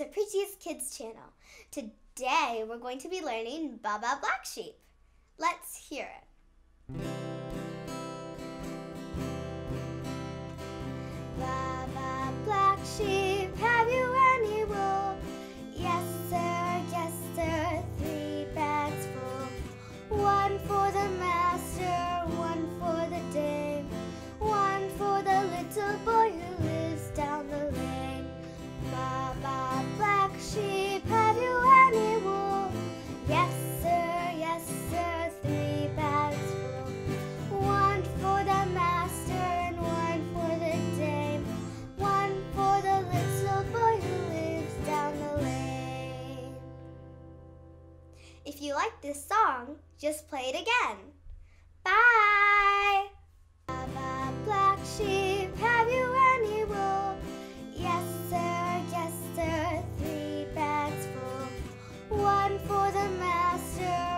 to Prettiest Kids channel. Today we're going to be learning Baa Baa Black Sheep. Let's hear it. Baa Baa Black Sheep, have you any wool? Yes sir, 3 bags full. 1 for the master, 1 for the dame, 1 for the little boy who lives down the lane. Baa Baa Black Sheep, have you any wool? Yes sir, 3 bags full. 1 for the master and 1 for the dame, 1 for the little boy who lives down the lane. If you like this song, just play it again. Bye! Baa Baa Black Sheep, have you any wool? Yes sir, 3 bags full. 1 for the master,